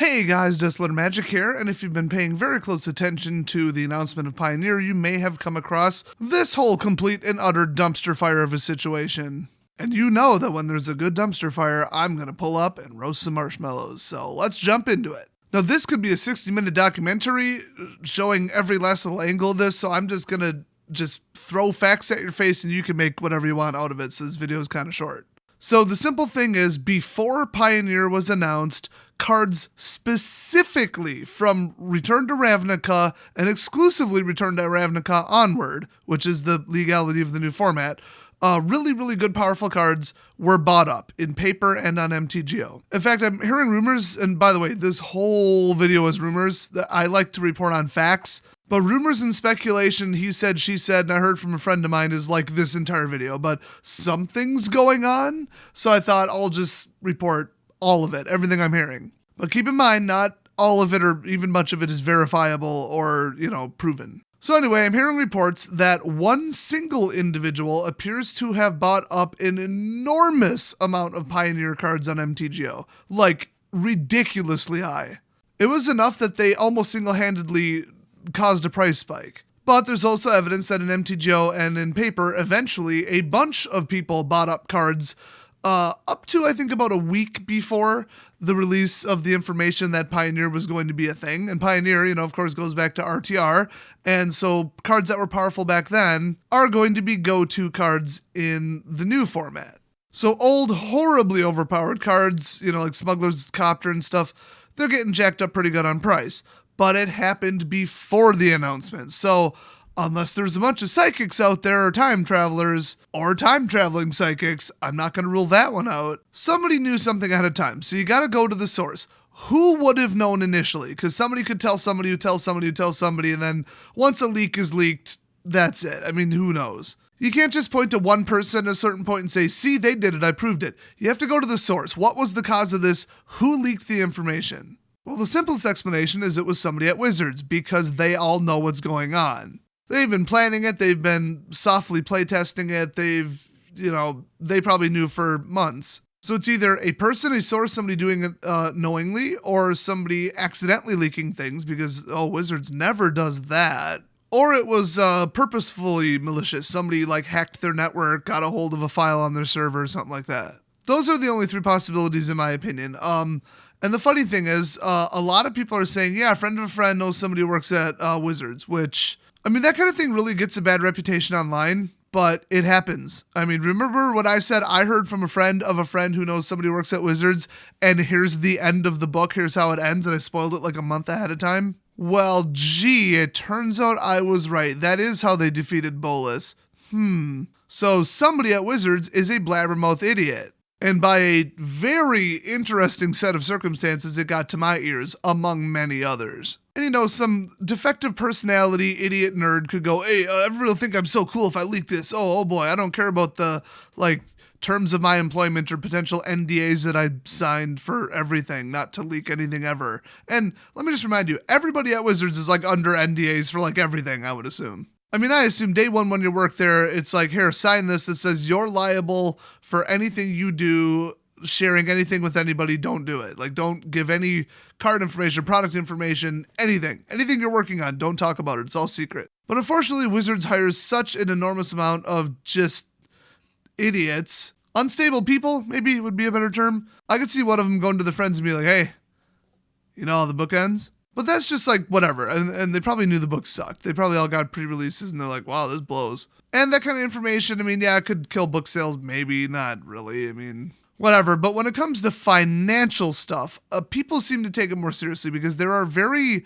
Hey guys, Distler Magic here, and if you've been paying very close attention to the announcement of Pioneer, you may have come across this whole complete and utter dumpster fire of a situation. And you know that when there's a good dumpster fire, I'm gonna pull up and roast some marshmallows, so let's jump into it. Now this could be a 60-minute documentary showing every last little angle of this, so I'm just gonna throw facts at your face and you can make whatever you want out of it, so this video is kind of short. So the simple thing is, before Pioneer was announced, cards specifically from Return to Ravnica and exclusively Return to Ravnica onward, which is the legality of the new format, really good powerful cards were bought up in paper and on MTGO. In fact, I'm hearing rumors, and by the way, this whole video is rumors. That I like to report on facts, but rumors and speculation, he said, she said, and I heard from a friend of mine, is like this entire video, but something's going on, so I thought I'll just report all of it, everything I'm hearing. But keep in mind, not all of it or even much of it is verifiable or, proven. So anyway, I'm hearing reports that one single individual appears to have bought up an enormous amount of Pioneer cards on MTGO, like ridiculously high. It was enough that they almost single-handedly caused a price spike. But there's also evidence that in MTGO and in paper, eventually a bunch of people bought up cards up to, I think, about a week before the release of the information that Pioneer was going to be a thing. And Pioneer, of course, goes back to RTR. And so cards that were powerful back then are going to be go-to cards in the new format. So old, horribly overpowered cards, like Smuggler's Copter and stuff, they're getting jacked up pretty good on price. But it happened before the announcement. So unless there's a bunch of psychics out there or time travelers or time traveling psychics, I'm not going to rule that one out. Somebody knew something ahead of time, so you got to go to the source. Who would have known initially? Because somebody could tell somebody who tells somebody who tells somebody, and then once a leak is leaked, that's it. I mean, who knows? You can't just point to one person at a certain point and say, see, they did it, I proved it. You have to go to the source. What was the cause of this? Who leaked the information? Well, the simplest explanation is it was somebody at Wizards, because they all know what's going on. They've been planning it. They've been softly playtesting it. They probably knew for months. So it's either a person, a source, somebody doing it knowingly, or somebody accidentally leaking things because, Wizards never does that. Or it was purposefully malicious. Somebody hacked their network, got a hold of a file on their server, something like that. Those are the only three possibilities in my opinion. And the funny thing is, a lot of people are saying, yeah, a friend of a friend knows somebody who works at Wizards, which, that kind of thing really gets a bad reputation online, but it happens. Remember what I said? I heard from a friend of a friend who knows somebody who works at Wizards, and here's the end of the book, here's how it ends, and I spoiled it like a month ahead of time. Well, gee, it turns out I was right. That is how they defeated Bolas. So somebody at Wizards is a blabbermouth idiot. And by a very interesting set of circumstances, it got to my ears, among many others. And some defective personality, idiot nerd could go, hey, everybody will think I'm so cool if I leak this. Oh boy, I don't care about the, terms of my employment or potential NDAs that I signed for everything, not to leak anything ever. And let me just remind you, everybody at Wizards is, under NDAs for, everything, I would assume. I assume day one when you work there, it's here, sign this that says you're liable for anything you do, sharing anything with anybody, don't do it. Don't give any card information, product information, anything. Anything you're working on, don't talk about it. It's all secret. But unfortunately, Wizards hires such an enormous amount of just idiots. Unstable people, maybe would be a better term. I could see one of them going to the friends and be like, hey, how the book ends? But that's just whatever. And they probably knew the book sucked. They probably all got pre-releases and they're like, wow, this blows. And that kind of information, it could kill book sales. Maybe not really. Whatever. But when it comes to financial stuff, people seem to take it more seriously because there are very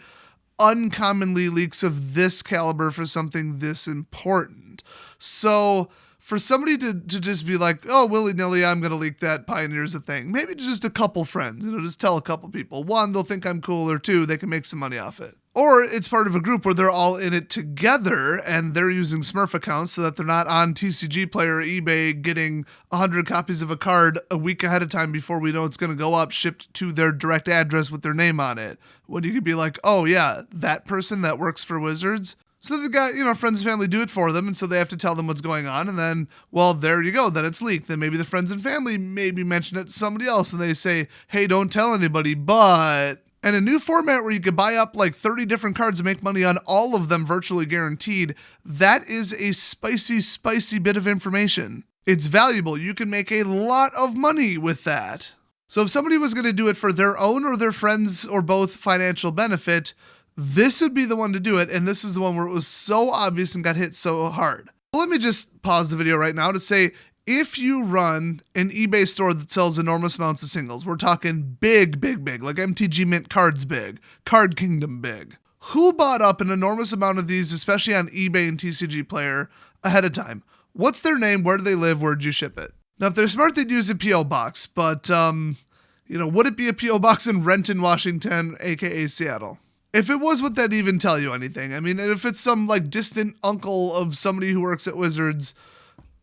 uncommonly leaks of this caliber for something this important. So for somebody to just be like, oh, willy-nilly, I'm going to leak that Pioneer's a thing. Maybe just a couple friends, just tell a couple people. One, they'll think I'm cool, or two, they can make some money off it. Or it's part of a group where they're all in it together and they're using Smurf accounts so that they're not on TCG Player or eBay getting 100 copies of a card a week ahead of time before we know it's going to go up, shipped to their direct address with their name on it. When you could be like, oh yeah, that person that works for Wizards. So they've got, friends and family do it for them, and so they have to tell them what's going on, and then, well, there you go, then it's leaked. Then maybe the friends and family maybe mention it to somebody else, and they say, hey, don't tell anybody, but And a new format where you could buy up like 30 different cards and make money on all of them virtually guaranteed, that is a spicy, spicy bit of information. It's valuable. You can make a lot of money with that. So if somebody was going to do it for their own or their friends or both financial benefit, this would be the one to do it. And this is the one where it was so obvious and got hit so hard. Well, let me just pause the video right now to say, if you run an eBay store that sells enormous amounts of singles, we're talking big, big, big, like MTG Mint cards big, Card Kingdom big. Who bought up an enormous amount of these, especially on eBay and TCG Player, ahead of time? What's their name? Where do they live? Where did you ship it? Now, if they're smart, they'd use a P.O. box, but, would it be a P.O. box in Renton, Washington, aka Seattle? If it was, would that even tell you anything? I mean, if it's some, like, distant uncle of somebody who works at Wizards,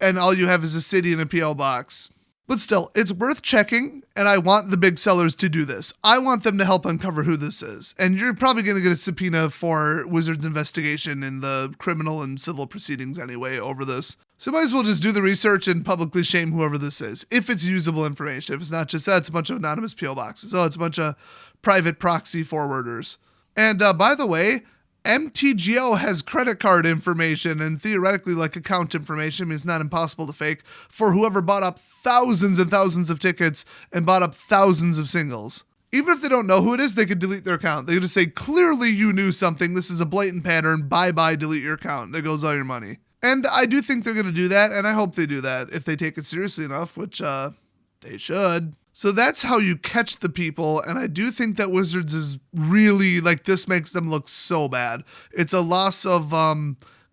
and all you have is a city and a P.O. box. But still, it's worth checking, and I want the big sellers to do this. I want them to help uncover who this is. And you're probably going to get a subpoena for Wizards' investigation in the criminal and civil proceedings anyway over this. So might as well just do the research and publicly shame whoever this is, if it's usable information. If it's not just that, it's a bunch of anonymous P.O. boxes. Oh, it's a bunch of private proxy forwarders. And by the way, MTGO has credit card information and theoretically like account information. I mean, it's not impossible to fake for whoever bought up thousands and thousands of tickets and bought up thousands of singles. Even if they don't know who it is, they could delete their account. They could just say, clearly you knew something. This is a blatant pattern. Bye-bye, delete your account. There goes all your money. And I do think they're going to do that, and I hope they do that if they take it seriously enough, which they should. So that's how you catch the people, and I do think that Wizards is really, like, this makes them look so bad. It's a loss of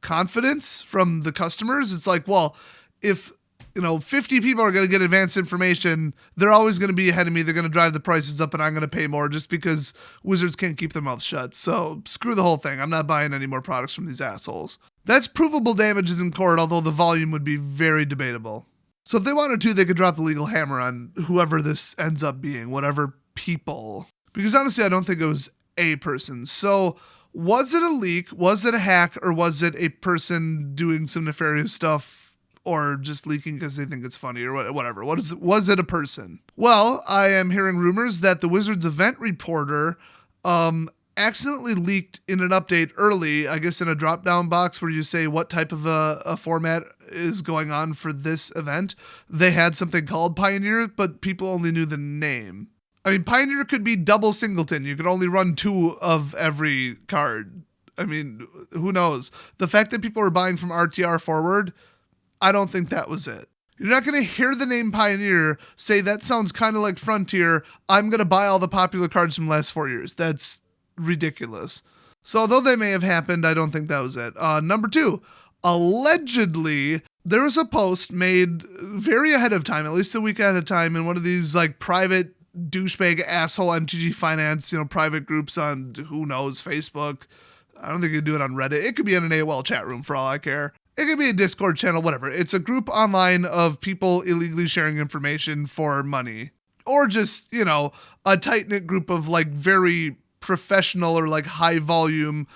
confidence from the customers. It's like, well, if, 50 people are going to get advanced information, they're always going to be ahead of me. They're going to drive the prices up, and I'm going to pay more just because Wizards can't keep their mouths shut. So screw the whole thing. I'm not buying any more products from these assholes. That's provable damages in court, although the volume would be very debatable. So if they wanted to, they could drop the legal hammer on whoever this ends up being, whatever people. Because honestly, I don't think it was a person. So was it a leak? Was it a hack? Or was it a person doing some nefarious stuff or just leaking because they think it's funny or whatever? Was it a person? Well, I am hearing rumors that the Wizards event reporter accidentally leaked in an update early, I guess in a drop-down box where you say what type of a format is going on for this event. They had something called Pioneer, but people only knew the name. I mean, Pioneer could be double singleton. You could only run 2 of every card. I mean, who knows? The fact that people were buying from RTR forward, I don't think that was it. You're not going to hear the name Pioneer say, that sounds kind of like Frontier. I'm going to buy all the popular cards from the last 4 years. That's ridiculous. So although they may have happened, I don't think that was it. Number 2, allegedly, there was a post made very ahead of time, at least a week ahead of time, in one of these like private douchebag asshole MTG Finance, private groups on, who knows, Facebook. I don't think you could do it on Reddit. It could be in an AOL chat room for all I care. It could be a Discord channel, whatever. It's a group online of people illegally sharing information for money. Or just, a tight-knit group of like very professional or like high volume,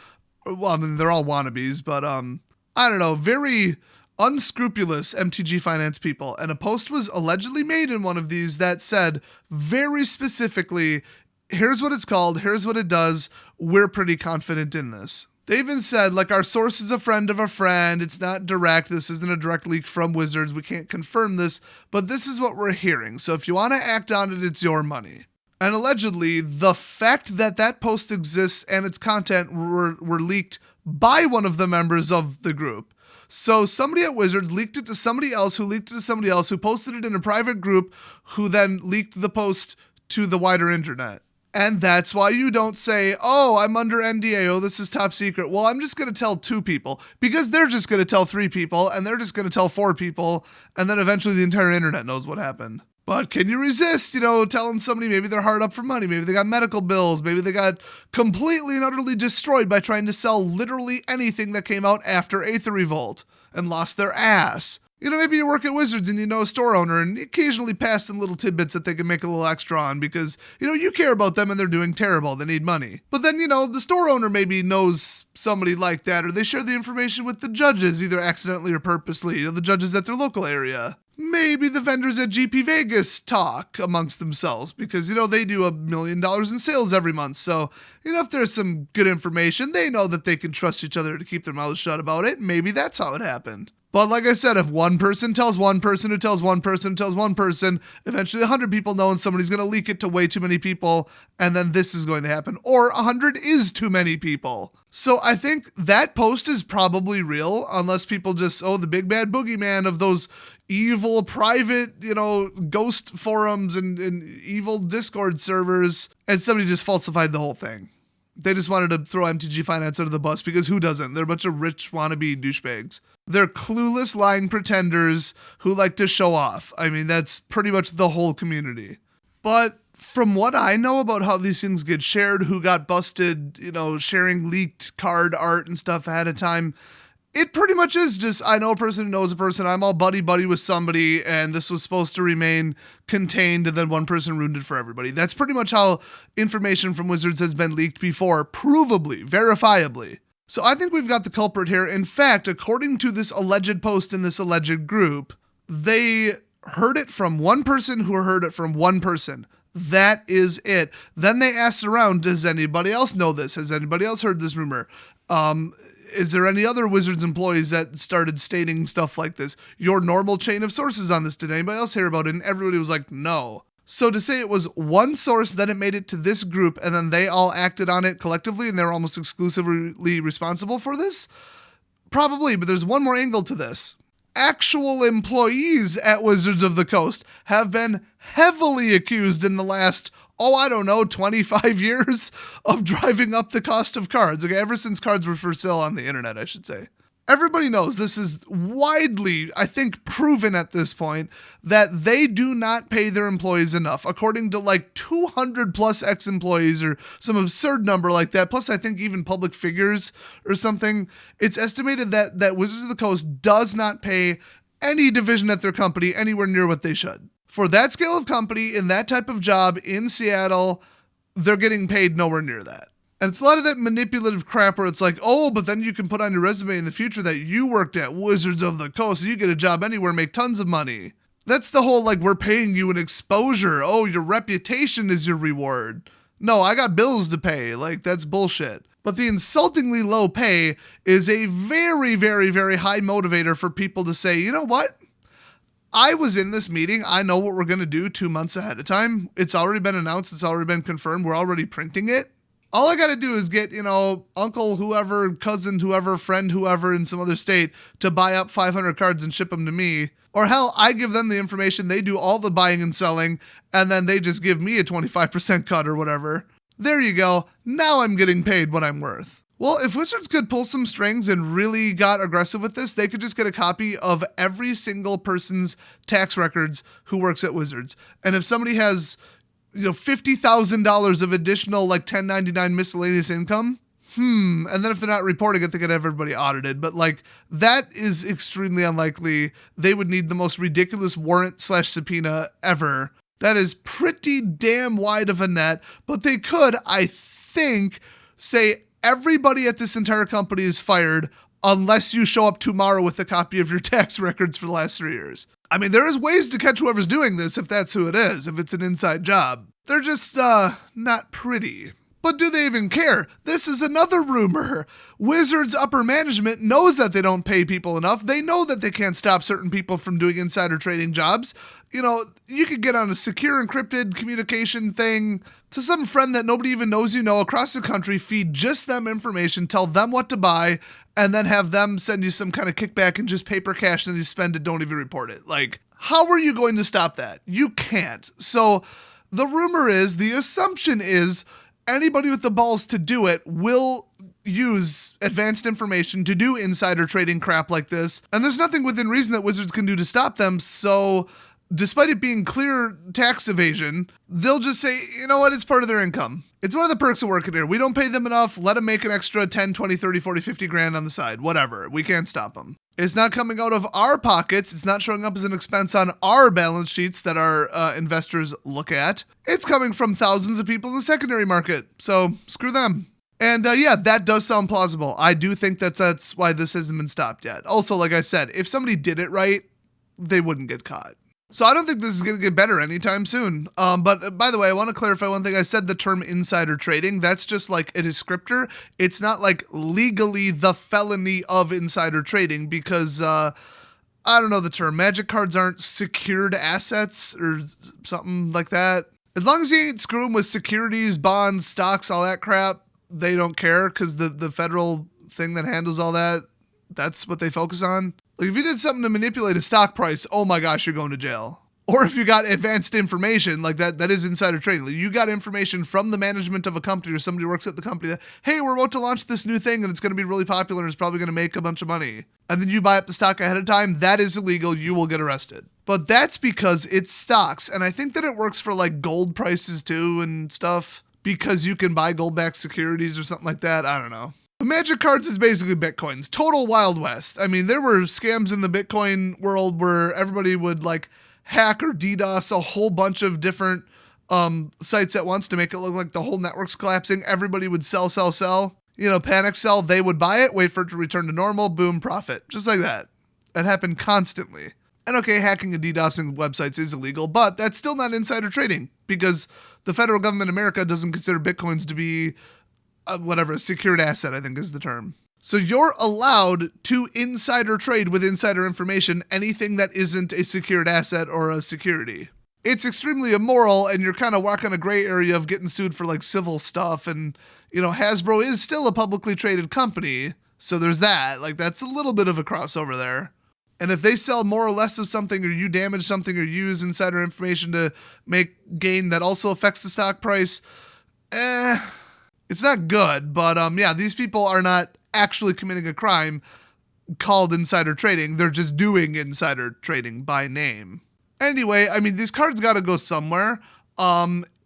well, I mean, they're all wannabes, but I don't know, very unscrupulous MTG Finance people. And a post was allegedly made in one of these that said very specifically, here's what it's called, here's what it does, we're pretty confident in this. They even said, like, our source is a friend of a friend, it's not direct, this isn't a direct leak from Wizards, we can't confirm this, but this is what we're hearing, so if you want to act on it, it's your money. And allegedly, the fact that that post exists and its content were leaked by one of the members of the group. So somebody at Wizards leaked it to somebody else, who leaked it to somebody else, who posted it in a private group, who then leaked the post to the wider internet. And that's why you don't say, oh, I'm under NDA, oh, this is top secret. Well, I'm just going to tell 2 people, because they're just going to tell 3 people, and they're just going to tell 4 people, and then eventually the entire internet knows what happened. But can you resist, telling somebody maybe they're hard up for money, maybe they got medical bills, maybe they got completely and utterly destroyed by trying to sell literally anything that came out after Aether Revolt and lost their ass. Maybe you work at Wizards and you know a store owner and occasionally pass them little tidbits that they can make a little extra on because, you care about them and they're doing terrible. They need money. But then, the store owner maybe knows somebody like that, or they share the information with the judges, either accidentally or purposely, the judges at their local area. maybe the vendors at GP Vegas talk amongst themselves because, they do $1 million in sales every month. So, if there's some good information, they know that they can trust each other to keep their mouths shut about it. Maybe that's how it happened. But like I said, if one person tells one person who tells one person who tells one person, eventually 100 people know and somebody's going to leak it to way too many people, and then this is going to happen. Or 100 is too many people. So I think that post is probably real, unless people just, the big bad boogeyman of those evil private, ghost forums and evil Discord servers, and somebody just falsified the whole thing. They just wanted to throw MTG Finance under the bus because who doesn't? They're a bunch of rich wannabe douchebags. They're clueless lying pretenders who like to show off. I mean, that's pretty much the whole community. But from what I know about how these things get shared, who got busted, sharing leaked card art and stuff ahead of time, it pretty much is just, I know a person who knows a person, I'm all buddy-buddy with somebody, and this was supposed to remain contained, and then one person ruined it for everybody. That's pretty much how information from Wizards has been leaked before, provably, verifiably. So I think we've got the culprit here. In fact, according to this alleged post in this alleged group, they heard it from one person who heard it from one person. That is it. Then they asked around, does anybody else know this? Has anybody else heard this rumor? Is there any other Wizards employees that started stating stuff like this? Your normal chain of sources on this, did anybody else hear about it? And everybody was like, no. So to say it was one source, then it made it to this group, and then they all acted on it collectively, and they're almost exclusively responsible for this? Probably, but there's one more angle to this. Actual employees at Wizards of the Coast have been heavily accused in the last 25 years of driving up the cost of cards. Okay, ever since cards were for sale on the internet, I should say. Everybody knows this is widely, I think, proven at this point that they do not pay their employees enough. According to like 200 plus ex-employees or some absurd number like that, plus I think even public figures or something, it's estimated that Wizards of the Coast does not pay any division at their company anywhere near what they should. For that scale of company, in that type of job in Seattle, they're getting paid nowhere near that. And it's a lot of that manipulative crap where it's like, but then you can put on your resume in the future that you worked at Wizards of the Coast, so you get a job anywhere, make tons of money. That's the whole, we're paying you an exposure. Your reputation is your reward. No, I got bills to pay. That's bullshit. But the insultingly low pay is a very, very, very high motivator for people to say, you know what? I was in this meeting. I know what we're going to do 2 months ahead of time. It's already been announced. It's already been confirmed. We're already printing it. All I got to do is get, uncle whoever, cousin whoever, friend whoever in some other state to buy up 500 cards and ship them to me. Or hell, I give them the information. They do all the buying and selling, and then they just give me a 25% cut or whatever. There you go. Now I'm getting paid what I'm worth. Well, if Wizards could pull some strings and really got aggressive with this, they could just get a copy of every single person's tax records who works at Wizards. And if somebody has, $50,000 of additional 1099 miscellaneous income, and then if they're not reporting it, they could have everybody audited. But that is extremely unlikely. They would need the most ridiculous warrant/subpoena ever. That is pretty damn wide of a net, but they could, I think, say everybody at this entire company is fired unless you show up tomorrow with a copy of your tax records for the last 3 years. I mean, there is ways to catch whoever's doing this if that's who it is, if it's an inside job. They're just, not pretty. But do they even care? This is another rumor. Wizards upper management knows that they don't pay people enough. They know that they can't stop certain people from doing insider trading jobs. You could get on a secure encrypted communication thing to some friend that nobody even knows across the country, feed just them information, tell them what to buy, and then have them send you some kind of kickback and just paper cash, and you spend it, don't even report it. How are you going to stop that? You can't. So the rumor is, the assumption is, anybody with the balls to do it will use advanced information to do insider trading crap like this. And there's nothing within reason that Wizards can do to stop them. So despite it being clear tax evasion, they'll just say, you know what, it's part of their income. It's one of the perks of working here. We don't pay them enough. Let them make an extra 10, 20, 30, 40, 50 grand on the side. Whatever. We can't stop them. It's not coming out of our pockets. It's not showing up as an expense on our balance sheets that our investors look at. It's coming from thousands of people in the secondary market. So screw them. And that does sound plausible. I do think that's why this hasn't been stopped yet. Also, like I said, if somebody did it right, they wouldn't get caught. So I don't think this is going to get better anytime soon. But by the way, I want to clarify one thing. I said the term insider trading. That's just like a descriptor. It's not like legally the felony of insider trading because I don't know the term. Magic cards aren't secured assets or something like that. As long as you ain't screwing with securities, bonds, stocks, all that crap, they don't care because the federal thing that handles all that, that's what they focus on. Like if you did something to manipulate a stock price, oh my gosh, you're going to jail. Or if you got advanced information, like that is insider trading. Like you got information from the management of a company or somebody who works at the company that, hey, we're about to launch this new thing and it's going to be really popular and it's probably going to make a bunch of money. And then you buy up the stock ahead of time. That is illegal. You will get arrested. But that's because it's stocks. And I think that it works for like gold prices too and stuff because you can buy gold-backed securities or something like that. I don't know. Magic cards is basically Bitcoins. Total Wild West. I mean, there were scams in the Bitcoin world where everybody would like hack or DDoS a whole bunch of different sites at once to make it look like the whole network's collapsing. Everybody would sell. You know, panic sell. They would buy it, wait for it to return to normal, boom, profit. Just like that. That happened constantly. And okay, hacking and DDoSing websites is illegal, but that's still not insider trading because the federal government in America doesn't consider Bitcoins to be a secured asset, I think is the term. So you're allowed to insider trade with insider information anything that isn't a secured asset or a security. It's extremely immoral and you're kind of walking a gray area of getting sued for like civil stuff. And, you know, Hasbro is still a publicly traded company. So there's that. Like that's a little bit of a crossover there. And if they sell more or less of something or you damage something or use insider information to make gain that also affects the stock price, it's not good, but yeah, these people are not actually committing a crime called insider trading. They're just doing insider trading by name. Anyway, I mean, these cards got to go somewhere.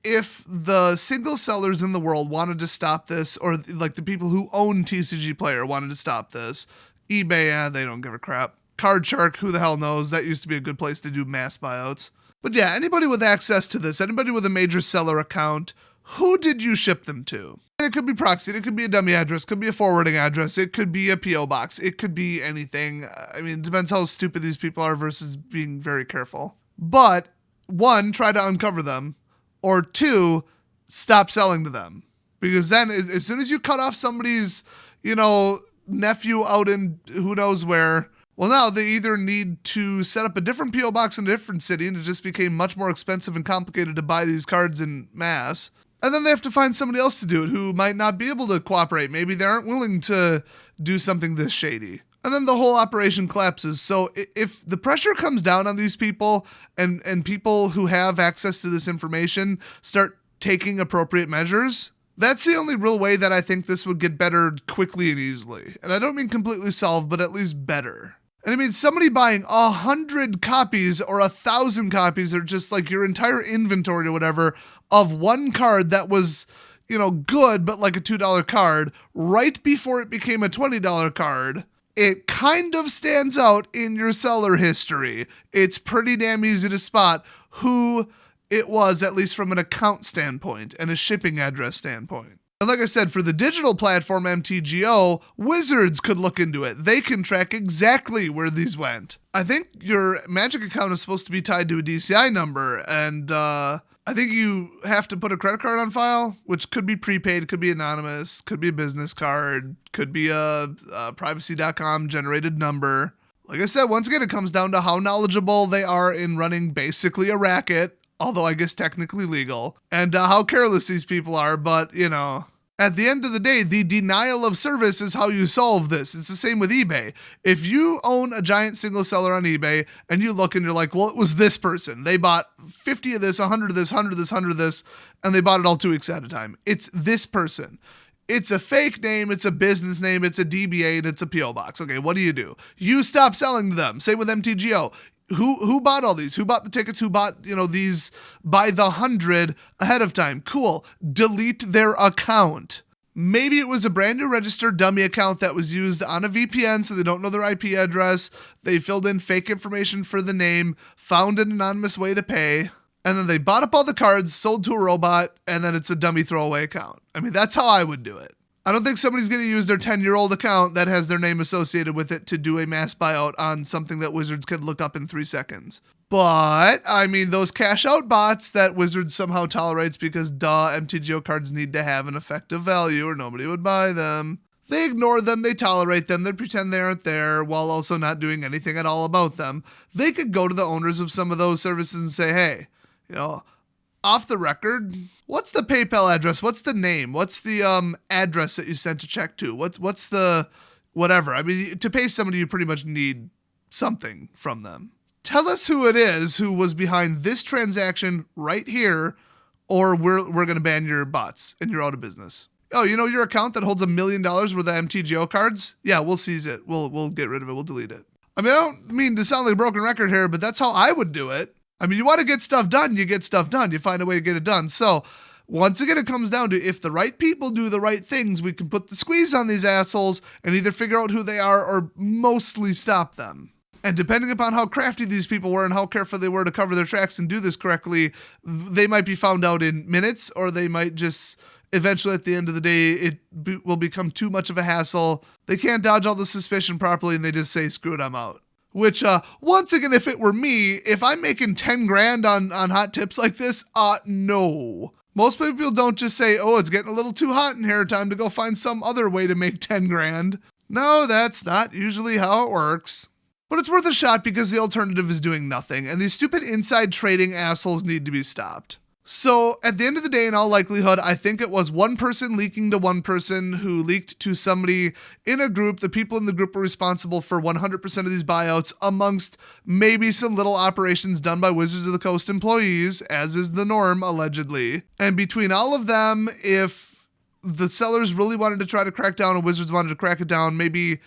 If the single sellers in the world wanted to stop this, or like the people who own TCG Player wanted to stop this, eBay, they don't give a crap. Card Shark, who the hell knows? That used to be a good place to do mass buyouts. But yeah, anybody with access to this, anybody with a major seller account, who did you ship them to? And it could be proxied, it could be a dummy address, it could be a forwarding address, it could be a P.O. box, it could be anything. I mean, it depends how stupid these people are versus being very careful. But, one, try to uncover them, or two, stop selling to them. Because then, as soon as you cut off somebody's, you know, nephew out in who knows where, well, now they either need to set up a different P.O. box in a different city, and it just became much more expensive and complicated to buy these cards in mass. And then they have to find somebody else to do it who might not be able to cooperate. Maybe they aren't willing to do something this shady. And then the whole operation collapses. So if the pressure comes down on these people and people who have access to this information start taking appropriate measures, that's the only real way that I think this would get better quickly and easily. And I don't mean completely solved, but at least better. And I mean, somebody buying 100 copies or 1,000 copies or just like your entire inventory or whatever of one card that was, you know, good, but like a $2 card right before it became a $20 card, it kind of stands out in your seller history. It's pretty damn easy to spot who it was, at least from an account standpoint and a shipping address standpoint. And like I said, for the digital platform MTGO, Wizards could look into it. They can track exactly where these went. I think your Magic account is supposed to be tied to a DCI number, and I think you have to put a credit card on file, which could be prepaid, could be anonymous, could be a business card, could be a privacy.com generated number. Like I said, once again, it comes down to how knowledgeable they are in running basically a racket, although I guess technically legal, and how careless these people are, but, you know, at the end of the day, the denial of service is how you solve this. It's the same with eBay. If you own a giant single seller on eBay and you look and you're like, well, it was this person. They bought 50 of this, 100 of this, 100 of this, 100 of this, and they bought it all 2 weeks at a time. It's this person. It's a fake name, it's a business name, it's a DBA, and it's a P.O. box. Okay, what do? You stop selling to them. Same with MTGO. Who bought all these? Who bought the tickets? Who bought, you know, these by the 100 ahead of time? Cool. Delete their account. Maybe it was a brand new registered dummy account that was used on a VPN, so they don't know their IP address. They filled in fake information for the name, found an anonymous way to pay, and then they bought up all the cards, sold to a robot, and then it's a dummy throwaway account. I mean, that's how I would do it. I don't think somebody's going to use their 10-year-old account that has their name associated with it to do a mass buyout on something that Wizards could look up in 3 seconds. But, I mean, those cash out bots that Wizards somehow tolerates because, MTGO cards need to have an effective value or nobody would buy them. They ignore them, they tolerate them, they pretend they aren't there while also not doing anything at all about them. They could go to the owners of some of those services and say, hey, off the record, what's the PayPal address? What's the name? What's the address that you sent a check to? What's the whatever? I mean, to pay somebody, you pretty much need something from them. Tell us who it is who was behind this transaction right here, or we're going to ban your bots and you're out of business. Oh, your account that holds $1 million worth of MTGO cards? Yeah, we'll seize it. We'll get rid of it. We'll delete it. I mean, I don't mean to sound like a broken record here, but that's how I would do it. I mean, you want to get stuff done, you get stuff done. You find a way to get it done. So, once again, it comes down to if the right people do the right things, we can put the squeeze on these assholes and either figure out who they are or mostly stop them. And depending upon how crafty these people were and how careful they were to cover their tracks and do this correctly, they might be found out in minutes, or they might just eventually at the end of the day, it will become too much of a hassle. They can't dodge all the suspicion properly and they just say, screw it, I'm out. Which, once again, if it were me, if I'm making 10 grand on hot tips like this, no. Most people don't just say, oh, it's getting a little too hot in here, time to go find some other way to make 10 grand. No, that's not usually how it works. But it's worth a shot because the alternative is doing nothing, and these stupid inside trading assholes need to be stopped. So, at the end of the day, in all likelihood, I think it was one person leaking to one person who leaked to somebody in a group. The people in the group were responsible for 100% of these buyouts, amongst maybe some little operations done by Wizards of the Coast employees, as is the norm, allegedly. And between all of them, if the sellers really wanted to try to crack down and Wizards wanted to crack it down, maybe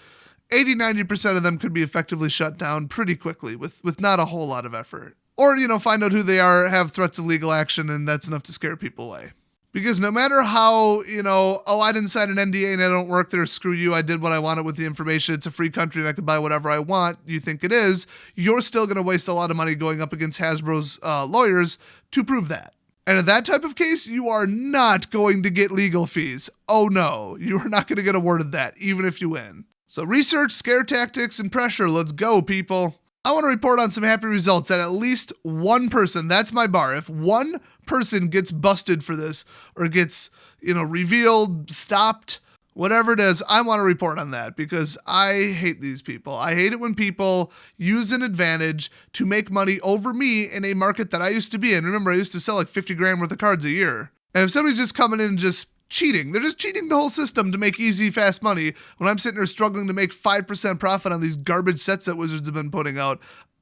80-90% of them could be effectively shut down pretty quickly with not a whole lot of effort. Or, find out who they are, have threats of legal action, and that's enough to scare people away. Because no matter how, I didn't sign an NDA and I don't work there, screw you, I did what I wanted with the information, it's a free country and I can buy whatever I want, you think it is, you're still going to waste a lot of money going up against Hasbro's lawyers to prove that. And in that type of case, you are not going to get legal fees. Oh no, you are not going to get awarded that, even if you win. So research, scare tactics, and pressure, let's go, people. I want to report on some happy results that at least one person, that's my bar. If one person gets busted for this or gets, revealed, stopped, whatever it is, I want to report on that because I hate these people. I hate it when people use an advantage to make money over me in a market that I used to be in. Remember, I used to sell like 50 grand worth of cards a year. And if somebody's just coming in and just cheating, they're just cheating the whole system to make easy, fast money when I'm sitting there struggling to make 5% profit on these garbage sets that Wizards have been putting out.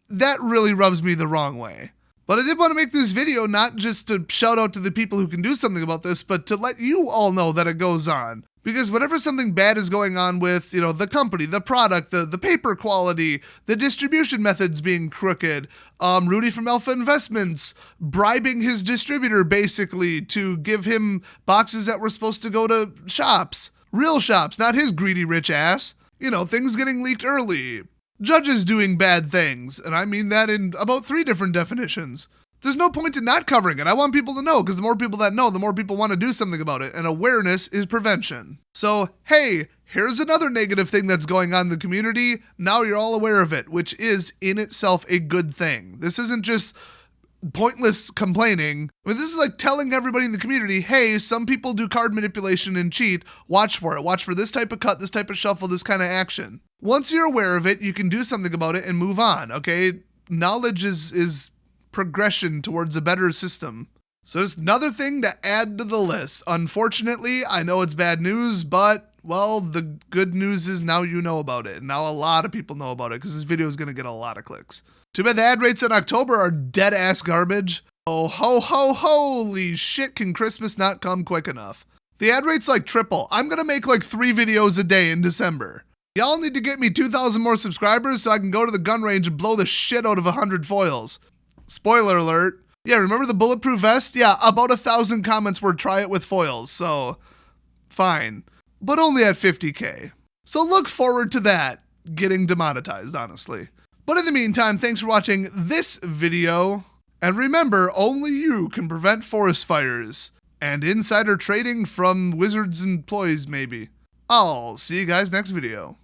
That really rubs me the wrong way. But I did want to make this video not just to shout out to the people who can do something about this, but to let you all know that it goes on. Because whenever something bad is going on with, the company, the product, the paper quality, the distribution methods being crooked, Rudy from Alpha Investments bribing his distributor basically to give him boxes that were supposed to go to shops, real shops, not his greedy rich ass. Things getting leaked early, judges doing bad things, and I mean that in about 3 different definitions. There's no point in not covering it. I want people to know because the more people that know, the more people want to do something about it. And awareness is prevention. So, hey, here's another negative thing that's going on in the community. Now you're all aware of it, which is in itself a good thing. This isn't just pointless complaining. I mean, this is like telling everybody in the community, hey, some people do card manipulation and cheat. Watch for it. Watch for this type of cut, this type of shuffle, this kind of action. Once you're aware of it, you can do something about it and move on, okay? Knowledge is progression towards a better system. So it's another thing to add to the list. Unfortunately, I know it's bad news, but, well, the good news is now you know about it. And now a lot of people know about it because this video is going to get a lot of clicks. Too bad the ad rates in October are dead-ass garbage. Oh, holy shit, can Christmas not come quick enough? The ad rate's like triple. I'm going to make like 3 videos a day in December. Y'all need to get me 2,000 more subscribers so I can go to the gun range and blow the shit out of 100 foils. Spoiler alert. Yeah, remember the bulletproof vest? Yeah, about 1,000 comments were try it with foils, so fine. But only at 50K. So look forward to that getting demonetized, honestly. But in the meantime, thanks for watching this video. And remember, only you can prevent forest fires. And insider trading from Wizards employees, maybe. I'll see you guys next video.